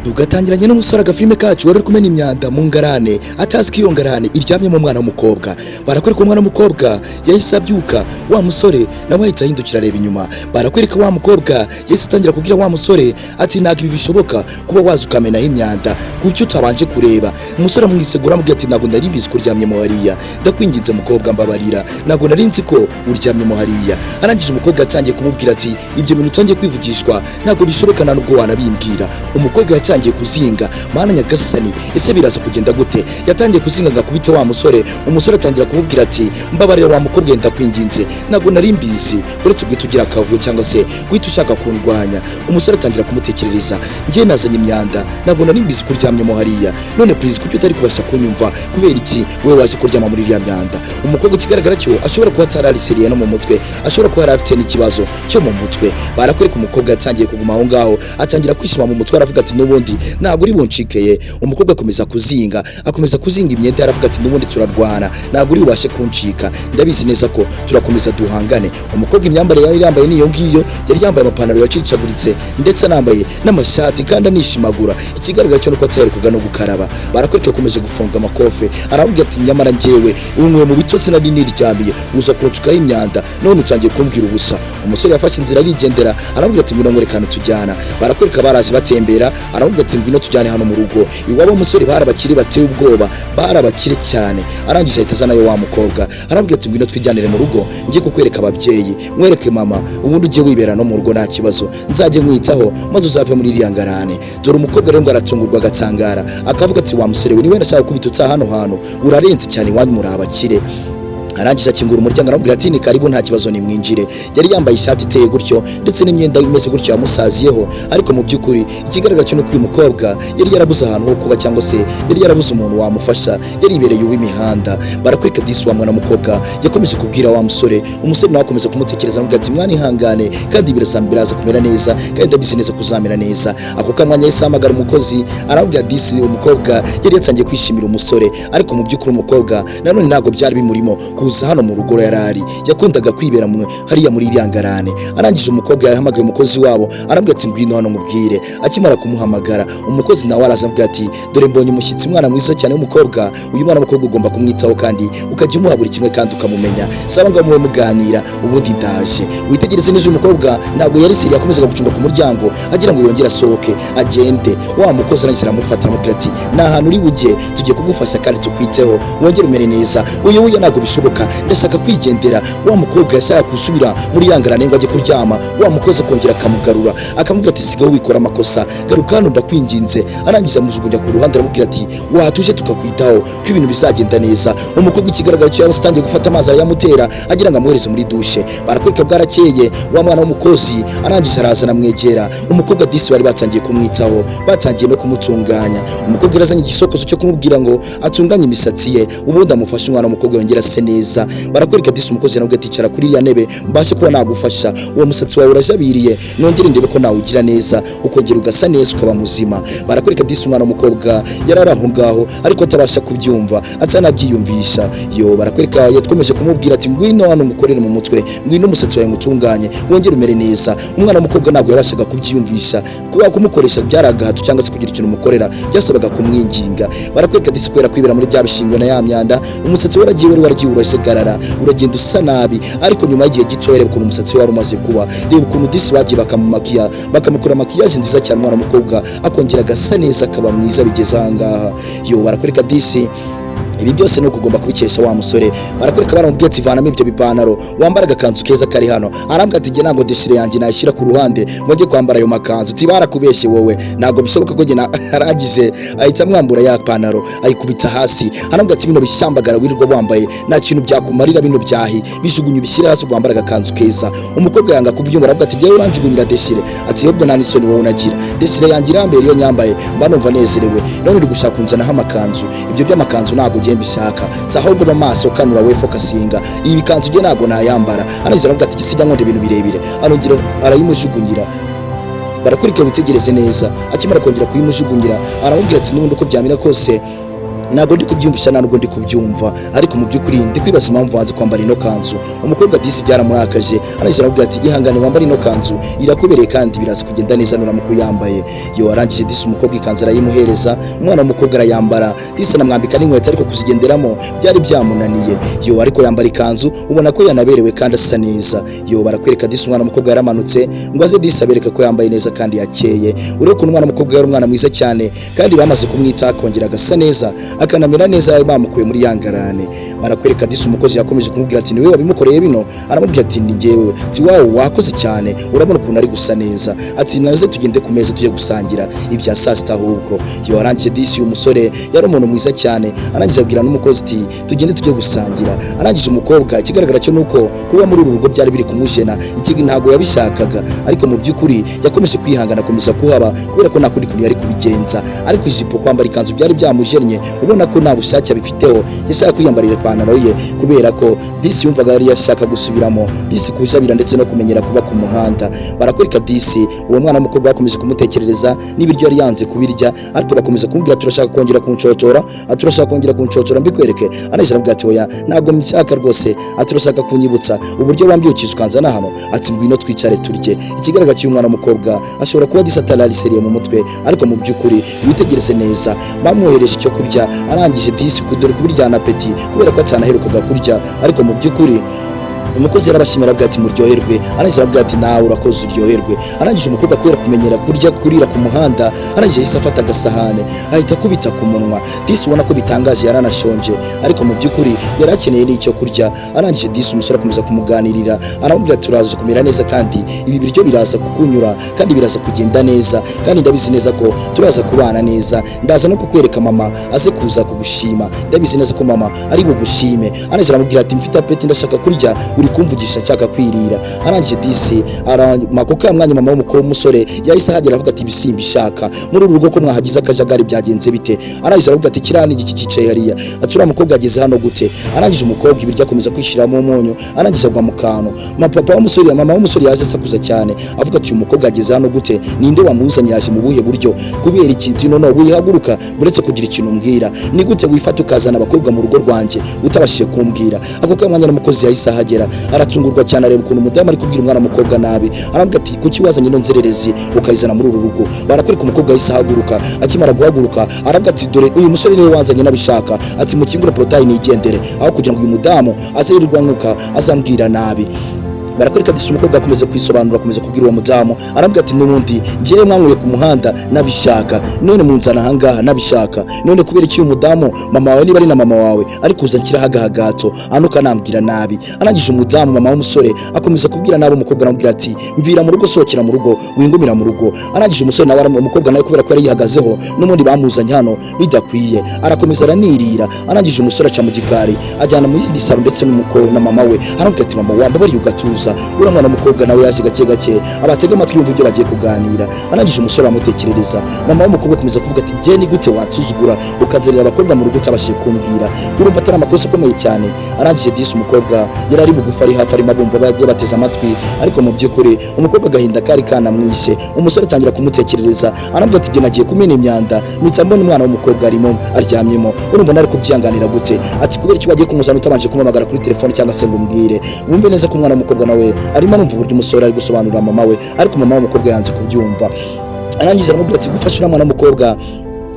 tugatangiranye n'umusore agafilme kacu wari kumena imyanda mu ngarane atazi ko iyo ngarane iryamye mu mwana w'umukobwa. Barakwereka umwana w'umukobwa yahise abyuka, wa musore nawe ahita ahindukira areba inyuma. Barakwereka wa mukobwa yahise atangira kubwira wa musore ati ntabwo ibi bishoboka kuba waza ukamenaho imyanda kucyo utabanje kureba. Umusore amwisegura amubwira ati ntabwo nari mbizi ko uryamye mu hariya, ndakwinginze mukobwa mbabarira, ntabwo nari nzi ko uryamye mu hariya. Arangije umukobwa yatangiye kumubwira ati ibyo bintu utangiye kwivugishwa ntabwo bishoboka nta nubwo wanabimbwira. Umukobwa yatangiye kuzinga, mana nyagasani ese biraza kugenda gute? Yatangiye kuzinga ngakubite wa musore. Umusore atangira kumubwira ati mbabarira wa mukobwa ndakwinginze, ntabwo nari mbizi, uretse guhita ugira akavuyo cyangwa se guhita ushaka kundwanya. Umusore atangira kumutekerereza, njye nazanye imyanda, ntabwo nari mbizi ko uryamye mu hariya, none please kuki utari kubasha kunyumva? Kubera iki wewe waje kuryama muri iriya myanda? Umukobwa ikigaragara cyo ashobora kuba atarari seriye no mu mutwe, ashobora kuba yarafite n'ikibazo cyo mu mutwe. Barakwereka umukobwa yatangiye kuguma aho ngaho, atangira kwishima mu mutwe, aravuga ati n'ubundi ntabwo uri buncikeye. Umukobwa akomeza kuzinga imyenda, aravuga ati n'ubundi turarwana, ntabwo uri bubashe kuncika, ndabizi neza ko turakomeza duhangane. Umukobwa imyambaro yari yambaye niyo ngiyo, yari yambaye amapantaro yacicaguritse ndetse anambaye n'amashati kandi anishimagura. Ikigaragara cyo nuko ataherukaga no gukaraba. Barakwereka akomeje gufunga amakofe, aravuga ati nyamara njyewe umwe mu bitotsi nari niryamiye uza kunsukaho imyanda, none utangiye kumbwira ubusa. Umusore yafashe inzira arigendera, aravuga ati ngwino ngwerekane tujyana. Barakwereka baraje batembera, aravuga ati ngwino tujyane hano mu rugo. Iwabo umusore barabakiri bateye ubwoba, barabakire cyane. Arangije ahita azanayo wa mukobwa, aravuga ati ngwino twijyanire mu rugo, ngiye kukwereka ababyeyi, mwereke mama, ubundi ujye wibera no mu rugo nta kibazo, nzajye mwitaho maze uzave muri iriya ngarane. Dore umukobwa rero ngo aratungurwa agatangara, akavuga ati wa musore we niwe ndashaka kubitutsa hano hantu, urarenze cyane wanyu muri abakire. Arangije akingura umuryango aramubwira ati ni karibu nta kibazo ni mwinjire. Yari yambaye ishati iteye gutyo ndetse n'imyenda imeze gutyo yamusaziyeho, ariko mu by'ukuri ikigaragara cyo nuko uyu mukobwa yari yarabuze ahantu ho kuba cyangwa se yari yarabuze umuntu wamufasha, yari ibereye uw'imihanda. Barakwereka disi wa mwana mukobwa yakomeje kubwira wa musore, umusore nawe akomeza kumutekereza amubwira ati mwana ihangane kandi biraza kumera neza kandi ndabizi neza kuzamera neza. Ako kamwanya yahise ahamagara umukozi, aramubwira disi umukobwa yari yatangiye kwishimira umusore, ariko mu by'ukuri umukobwa nanone ntabwo byari bimurimo kuza hano mu rugo yarari, yakundaga kwibera hariya muri iriya ngarane. Arangije umukobwa yahamagaye umukozi wabo, arambwira ati ngwino hano mubwire. Akimara kumuhamagara umukozi nawe araza amubwira ati dore mbonye umushyitsi, mwana mwiza cyane w'umukobwa, uyu mwana w'umukobwa ugomba kumwitaho kandi ukajya umuha buri kimwe kandi ukamumenya. Saba ngo muwe muganira ubundi ndaje. Witegereze neza umukobwa ntabwo yari siri, yakomezaga gucunga ku muryango agira ngo yongere asohoke agende. Wa mukozi arangije aramufata amubwira ati nta hantu uri bujye, tugiye kugufasha kandi tukwiteho wongere umere neza. Uyu ntabwo bishoboka, ndashaka kwigendera. Wa mukobwa yashaka gusubira muri yangarane ngo ajye kuryama, wa mukozi akongera akamugarura akamubwira ati sigaho wikora amakosa, garuka hano ndakwinginze. Arangije amujugunya ku ruhande aramubwira ati watuje tukakwitaho ko ibintu bizagenda neza. Umukobwa ikigaragara cyo yatangiye gufata amazi arayamutera agira ngo amuhereze muri dushe. Barakwereka bwarakeye, wa mwana w'umukozi arangije araza amwegera. Umukobwa disi bari batangiye kumwitaho, batangiye no kumutunganya. Umukobwa yarazanye igisokozo cyo kumubwira ngo atunganye imisatsi ye, ubundi amufashe umwana w'umukobwa yongera ase neza. Barakwereka disi umukozi nawe aticara kuri iriya ntebe mbashe kuba nagufasha, uwo musatsi wawe urajabiriye, nongere ndebe ko nawe ugira neza ukongera ugasa neza ukaba muzima. Barakwereka disi umwana w'umukobwa yarari aho ngaho ariko atabasha kubyumva, atanabyiyumvisha. Barakwereka yatwemeje kumubwira ati ngwino hano ngukorere mu mutwe, ngwino umusatsi wawe ngutunganye wongere umere neza. Umwana w'umukobwa ntabwo yabashaga kubyiyumvisha, kuba kumukoresha byaragahato cyangwa se kugira ikintu umukorera byasabaga kumwinginga. Barakwereka disi kubera kwibera muri bya bishingwe na ya myanda, umusatsi waragiye urasegarara, uragenda usa nabi. Ariko nyuma y'igihe gito reba ukuntu umusatsi wari umaze kuba, reba ukuntu disi bagiye bakamukora makiyaje nziza cyane. Umwana w'umukobwa akongera agasa neza akaba mwiza bigeze aha ngaha. Barakwereka disi ibi byose nuko ugomba kubikesha wa musore. Barakwereka baramubwiye ati vanamo ibyo bipanaro, wambara agakanzu keza kari hano. Arambwira ati nge ntabwo deshire yanjye nayishyira ku ruhande ngo njye kwambara ayo makanzu. Ati barakubeshye wowe, ntabwo bishoboka ko njye aragize ahita amwambura ya panaro ayikubita hasi. Arambwira ati bino bishyambagara wirirwa wambaye nta kintu byakumarira, bino byahi bijugunye bishyire hasi wambara agakanzu keza. Umukobwa yanga kubyumva, aravuga ati njyewe wanjugunyira deshire, ati yebwe nta n'isoni wowe unagira, deshire yanjye irambere iyo nyambaye mba numva nezerewe, none uri gushaka kunzanaho amakanzu. Ibyo by'amakanzu ntabwo mbishaka, ahubwo mu maso kanura we fokasinga, iyi bikanzu nge ntabwo nayambara. Arangije aravuga ati gisijya nkonde ibintu birebire, arongera arayimujugunyira. Barakurikira witegereze neza, akimara kongera kuyimujugunyira aramubwira ati n'ubundi uko byamira kose ntabwo ndi kubyumvisha ntabwo ndi kubyumva, ariko mu by'ukuri ndi kwibaza impamvu wanze kwambara ino kanzu. Umukobwa disi byaramurakaje, arangije aramubwira ati ihangane wambare ino kanzu irakubereye kandi biraza kugenda neza nuramuka uyambaye. Yo arangije disi umukobwa ikanzu arayimuhereza, umwana w'umukobwa arayambara, disi anamwambika n'inkweto ariko kuzigenderamo byari byamunaniye. Yo ariko yambara ikanzu ubona ko yanaberewe kandi asa neza. Yo barakwereka disi umwana w'umukobwa yaramanutse ngo aze disi abereka ko yambaye neza kandi yakeye. Ureko ukuntu umwana w'umukobwa yari umwana mwiza cyane kandi bamaze kumwita akongera agasa neza akanamera neza bamukuye muri yangarane. Barakwereka disi umukozi yakomeje kumubwira ati niwe wabimukoreye bino, aramubwira ati ni njyewe. Ati wawo wakoze cyane, urabona ukuntu ari gusa neza. Ati naze tugende ku meza tujye gusangira ibya saa sita ahubwo. Yo arangije disi umusore yari umuntu mwiza cyane, arangije abwira n'umukozi ati tugende tujye gusangira. Arangije umukobwa ikigaragara cyo nuko kuba muri uru rugo byari biri kumujena, iki ntabwo yabishakaga, ariko mu by'ukuri yakomeje kwihangana akomeza kuhaba kubera ko nta kundi kuntu yari kubigenza. Ariko ijipo kwambara ikanzu byari byamujennye, ubona ko nta bushake abifiteho, yashaka kwiyambarira ipantaro ye kubera ko disi yumvaga yari yashaka gusubiramo disi kujabira ndetse no kumenyera kuba ku muhanda. Barakwereka disi uwo mwana w'umukobwa bakomeje kumutekerereza n'ibiryo yari yanze kubirya, ariko bakomeza kumubwira turashaka kongera kuncotora, turashaka kongera kuncotora mbikwereke. Arangije arabwira ati oya ntabwo mbyaka rwose, turashaka kunyibutsa uburyo wambyukije ukanzana hano. Ati ngwino twicare turye. Ikigaragara cy'uyu mwana w'umukobwa ashobora kuba disi atararisereye mu mutwe, ariko mu by'ukuri witegereze neza bamwohereje icyo kurya. Arangije disi kudore kubiryana apeti kubera ko atanaherukaga kurya, ariko mu by'ukuri umukozi yarabashimira bwa ati muryoherwe. Arangije arabwira ati nawe urakoze uryoherwe. Arangije umukobwa kubera kumenyera kurya kurira ku muhanda, arangije yahise afata agasahane ahita kubita ku munwa. Disi ubona ko bitangaje yaranashonje, ariko mu by'ukuri yari akeneye n'icyo kurya. Arangije disi umusore akomeza kumuganirira, aramubwira ati uraza kumera neza kandi ibi biryo biraza kukunyura kandi biraza kugenda neza, kandi ndabizi neza ko turaza kubana neza. Ndaza no kukwereka mama aze kuza kugushima, ndabizi neza ko mama ari bugushime. Arangije aramubwira ati mfite apeti ndashaka kurya, uri kumvugisha nshaka kwirira. Arangije disi makoka mwanya mama w'umukobwa umusore yahise ahagera avuga ati bisimba ishaka muri uru rugo ko mwahagize akajagari byagenze bite. Arangije aravuga ati kirani iki kicaye hariya, ati uriya mukobwa ageze hano gute. Arangije umukobwa ibiryo akomeza kwishiramo umunyu, arangije agwa mu kantu. Mama w'umusore yaje asakuza cyane avuga ati uyu mukobwa ageze hano gute, ninde wamuzanye, yaje mu buhe buryo, kubera ikintu none wihaguruka buretse kugira ikintu umbwira, ni gute wifata ukazana abakobwa mu rugo rwanjye utabashije kumbwira. Ako kamwanya n'umukozi yahise ahagera aratungurwa cyane areba ukuntu umudamu ari kubwira umwana w'umukobwa nabi. Arambwira ati kuki wazanye ino nzererezi ukayizana muri uru rugo. Barakwereka umukobwa yahise ahaguruka, akimara guhaguruka arabwira ati dore uyu musore niwe wanzanye nabishaka, ati mukingure protein igendere aho kugira ngo uyu mudamu aze yirirwa nkuka azambwira nabi. Barakwereka disi umukobwa akomeza kwisobanura, akomeza kubwira uwo mudamu, arambwira ati n'ubundi ngiye mwankuye ku muhanda nabishaka, none munzana ahangaha nabishaka, none kubera iki uyu mudamu mama wawe niba ari na mama wawe ariko uzakira hagahagato anuka nambwira nabi. Arangije umudamu mama w'umusore akomeza kubwira nabi umukobwa, aramubwira ati mvira mu rugo, sohokera mu rugo, wingumira mu rugo. Arangije umusore nawe umukobwa nawe kubera ko yari yihagazeho n'ubundi bamuzanye hano bidakwiye, arakomeza aranirira. Arangije umusore aca mu gikari ajyana mu yindi saro ndetse n'umukobwa na mama we, aramubwira ati mama wambabariye ugatuza. Uriya mwana w'umukobwa nawe yaje gake gake abatega amatwi yumva ibyo bagiye kuganira. Arangije umusore amutekerereza, mama w'umukobwa akomeza kuvuga ati je ni gute wansuzugura ukazerera abakobwa mu rugo utabashije kumbwira, urumva atari amakosa akomeye cyane. Arangije disi umukobwa yari ari bugufi ari hafi arimo abumva bagiye bateze amatwi, ariko mu by'ukuri umukobwa agahinda kari kanamwishe. Umusore atangira kumutekerereza, arambwira ati nagiye kumena imyanda mpita mbona umwana w'umukobwa arimo aryamyemo, urumva nari kubyihanganira gute. Ati kubera iki wagiye kumuzana utabanje kumamagara kuri telefone cyangwa se ngo umbwire. Wumve neza ko umwana w'umukobwa nawe arimo arumva uburyo umusore ari gusobanurira mama we, ariko mama w'umukobwa yanze kubyumva. Arangije aramubwira ati gufasha uriya mwana w'umukobwa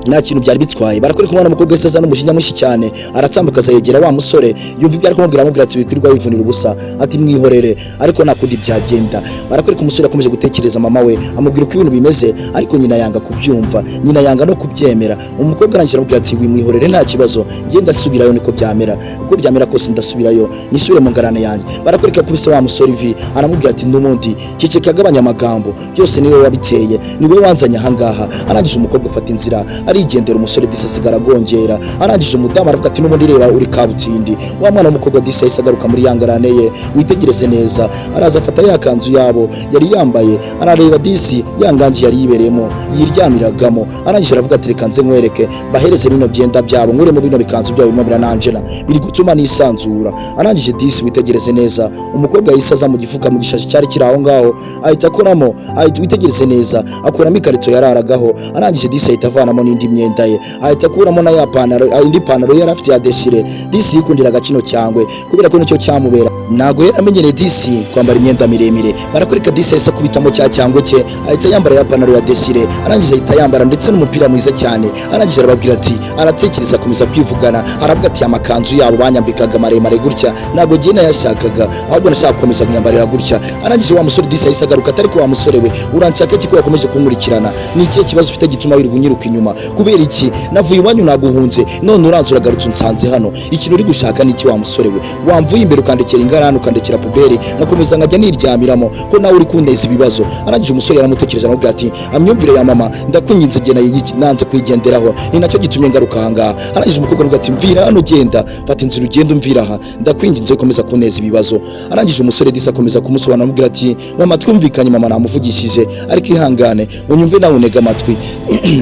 nta kintu byari bitwaye. Barakwereka umwana w'umukobwa wese azana umujinya mwinshi cyane, aratsambuka azayegera wa musore yumva ibyo ari kumubwira, amubwira ati wikwirirwa wivunira ubusa, ati mwihorere, ariko nta kundi byagenda. Barakwereka umusore akomeje gutekereza mama we, amubwira uko ibintu bimeze, ariko nyina yanga kubyumva, nyina yanga no kubyemera. Umukobwa arangije aramubwira ati wimwihorere nta kibazo, ngenda ndasubirayo niko byamera, uko byamera kose ndasubirayo nisubire mu ngarane yanjye. Barakwereka kubise wa musore ivi, aramubwira ati n'ubundi ceceka agabanya amagambo, byose niwe wabiteye, niwe wanzanye ahangaha. Arangije umukobwa afata inzira arigendera, umusore disi asigara agongera. Arangije umudamu aravuga ati n'ubundi reba uri kabutindi. Wa mwana w'umukobwa disi yahise agaruka muri yangarane ye, witegereze neza, araza afata ya kanzu yabo yari yambaye, arareba disi yangangi yari yibereyemo yiryamiragamo. Arangije aravuga ati reka nze nkwereke bahereze bino byenda byabo, nkure mu bino bikanzu byabo bimo birananjena biri gutuma nisanzura. Arangije disi witegereze neza, umukobwa yahise aza mu gifuka mu gishashi cyari kiri aho ngaho, ahita akoramo, ahita witegereze neza akuramo ikarito yararagaho. Arangije disi ahita avanamo n'indi indi myenda ye ahita akuramo na ya pantaro indi pantaro yari afite ya Desire. Disi yikundira agakino cyangwe kubera ko nicyo cyamubera, ntago yari amenyereye Disi kwambara imyenda miremire. Barakwereka Disi yahise akubitamo cya cyangwe cye ahita yambara ya pantaro ya Desire, arangije ahita yambara ndetse n'umupira mwiza cyane. Arangije arababwira ati, aratekereza akomeza kwivugana, aravuga ati amakanzu yabo banyambikaga maremare gutya ntago giye nayashakaga, ahubwo nashaka gukomeza kunyambarira gutya. Arangije wa musore Disi yahise agaruka, atari ko wa musore we uranshaka iki ko wakomeje kunkurikirana, ni ikihe kibazo ufite gituma wirirwa unyiruka inyuma? Kubera iki navuye iwanyu naguhunze none uranzura garutse unsanze hano, ikintu uri gushaka ni iki? Wa musore we wamvuye imbere ukandekera ingarani ukandekera puberi nakomeza nkajya niryamiramo ko nawe uri kunteza ibibazo. Arangije umusore yaramutekereje aramubwira ati, amyumvire ya mama ndakwinginze gena nanze kwigenderaho, ni nacyo gitumye ngaruka ahangaha. Arangije umukobwa aravuga ati, mvira hano genda, fata inzira ugenda umvira aha, ndakwinginze komeza kuneza ibibazo. Arangije umusore Disi akomeza kumusobanura amubwira ati, mama twumvikanye, mama namuvugishije ariko ihangane unyumve nawe unega amatwi.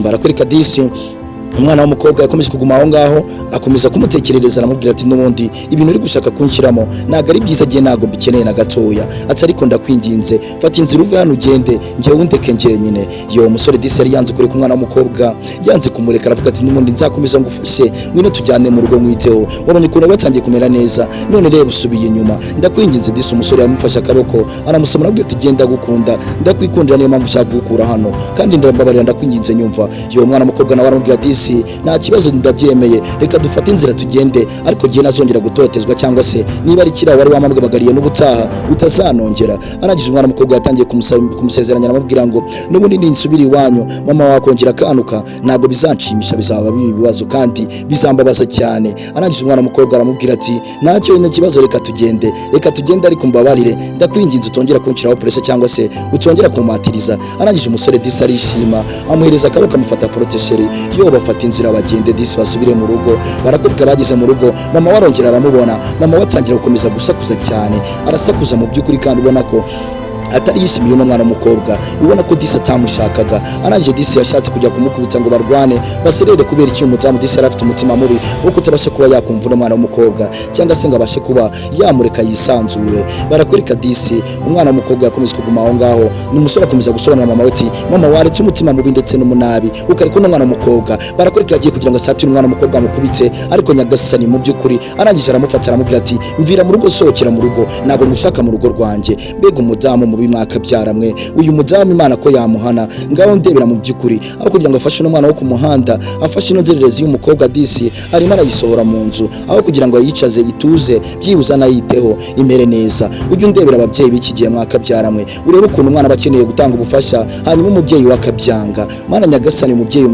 Barakwereka Disi umwana w'umukobwa yakomeje kuguma aho ngaho, akomeza kumutekerereza aramubwira ati, n'ubundi ibintu uri gushaka kunshyiramo ntago ari byiza, giye ntago mbikeneye na gatoya, ati ariko ndakwinginze fata inzira uve hano ugende njye wundeke njyenyine. Yo umusore Disi yari yanze kureka umwana w'umukobwa, yanze kumureka, aravuga ati, n'ubundi nzakomeza ngufashe, ngwino tujyane mu rugo mwiteho, wabonye ukuntu batangiye kumera neza none reba usubiye inyuma, ndakwinginze Disi. Umusore yamufashe akaboko aramusoma aravuga ati, genda gukunda ndakwikundira, niyo mpamvu ushaka gukura hano kandi ndambabarira, ndakwinginze nyumva. Yo umwana w'umukobwa nawe aramubwira Disi, nta kibazo ndabyemeye, reka dufate inzira tugende, ariko giye nazongera gutotezwa cyangwa se niba ari kiraho wari wamabwabagariye n'ubutaha utazanongera. Arangije umwana w'umukobwa yatangiye kumusezeranya aramubwira ngo, n'ubundi ninsubira iwanyu mama wakongera akanuka ntabwo bizanshimisha, bizaba bibi ibibazo kandi bizambabaza cyane. Arangije umwana w'umukobwa aramubwira ati, ntacyo ino kibazo, reka tugende ariko mbabarire, ndakwinginze utongera kunshiraho pressure cyangwa se utongera kumatiriza. Arangije umusore Disi arishima amuhereza akaboko amufata protechere, yo bafata inzira bagende Disi basubire mu rugo. Barakwereka bageze mu rugo, mama warongera aramubona, mama watangira gukomeza gusakuza cyane, arasakuza mu by'ukuri kandi ubona ko atari yishimiye n'umwana w'umukobwa, ubona ko Disi atamushakaga. Arangije Disi yashatse kujya kumukubita ngo barwane baserere, kubera iki umudamu Disi yari afite umutima mubi wo kutabasha kuba yakumva n'umwana w'umukobwa cyangwa se ngo abashe kuba yamureka yisanzure. Barakwereka Disi umwana w'umukobwa yakomeje kuguma aho ngaho, n'umusore akomeza gusobanura mama we ati, mama waretse umutima mubi ndetse n'umunabi ukareka n'umwana w'umukobwa. Barakwereka yagiye kugira ngo asatire umwana w'umukobwa amukubite, ariko nyagasani mu by'ukuri arangije aramufata aramubwira ati, mvira mu rugo, sohokera mu rugo, ntabwo ngushaka mu rugo rwanjye. Mbega umudamu mwaka byaramwe uyu mudamu Imana ko yamuhana, ngaho ndebera mu by'ukuri aho kugira ngo afashe n'umwana wo ku muhanda, afashe inozererezi y'umukobwa Disi arimo arayisohora mu nzu, aho kugira ngo yicaze ituze byibuza nayiteho imere neza. Ujye ndebera ababyeyi b'iki gihe mwaka byaramwe, urebe ukuntu umwana bakeneye gutanga ubufasha hanyuma umubyeyi wakabyanga. Mana nyagasani umubyeyi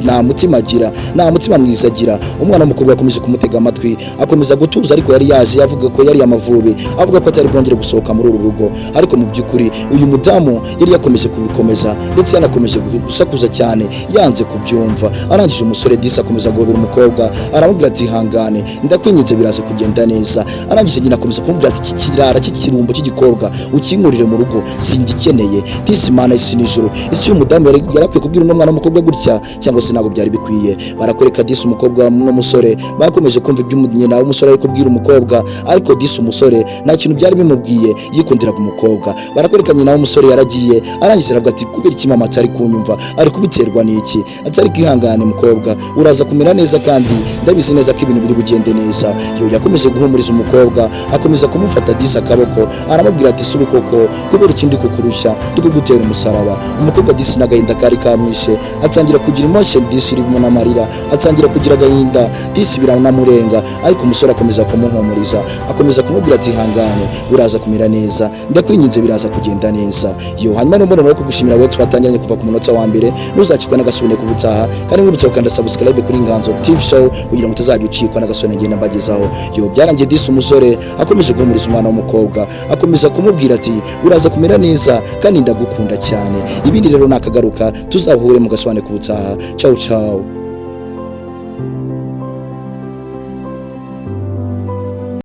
nta mutima agira, nta mutima mwiza agira. Umwana w'umukobwa akomeje kumutega amatwi, akomeza gutuza, ariko yari yaje yavuga ko yari amavubi, avuga ko atari bwongere gusohoka muri uru rugo. Ariko mu by'ukuri uyu mudamu yari yakomeje kubikomeza ndetse yanakomeje gusakuza cyane, yanze kubyumva. Arangije umusore Disi akomeza guhobera umukobwa aramubwira ati, hangane ndakwinginze biraza kugenda neza. Arangije nyina akomeza kumubwira ati, iki kirara cy'ikirumbo cy'igikobwa ukinkurire mu rugo singikeneye. Disi Mana isi n'ijuru, isi y'umudamu yari akwiye kubwira umwana w'umukobwa gutya cyangwa se ntabwo byari bikwiye. Barakwereka Disi umukobwa n'umusore bakomeje kumva ibyo nyina w'umusore ari kubwira umukobwa, ariko Disi umusore nta kintu byari bimubwiye, yikundiraga umukobwa. Barakwereka nyina w'umusore yaragiye, arangije aravuga ati, kubera iki mama atari kunyumva, ari kubiterwa n'iki? Atari kwihangane mukobwa, uraza kumera neza kandi ndabizi neza ko ibintu biri bugende neza. Yo yakomeje guhumuriza umukobwa, akomeza kumufata Disi akaboko aramubwira ati, subi koko kubera ikindi kukurusha ndikugutera umusaraba. Umukobwa Disi n'agahinda kari kamwishe, atangira kugira emotion Disi irimo n'amarira, atangira kugira agahinda Disi biranamurenga, ariko umusore akomeza kumuhumuriza, akomeza kumubwira ati, hangane uraza kumera neza, ndakwinginze biraza kugenda neza. Yo hanyuma n'umuntu wo kugushimira we twatangiranye kuva ku munota wa mbere, ntuzakikwa n'agasubire ku butaha kandi nk'ubutse ukanda subscribe kuri Inganzo TV show kugira ngo utazajya ucikwa n'agasubire ngenda mbagezaho. Yo byarangiye Disi umusore akomeje guhumuriza umwana w'umukobwa, akomeza kumubwira ati, uraza kumera neza kandi ndagukunda cyane. Ibindi rero nakagaruka tuzahure mu gasobanuro ku butaha. Ciao ciao.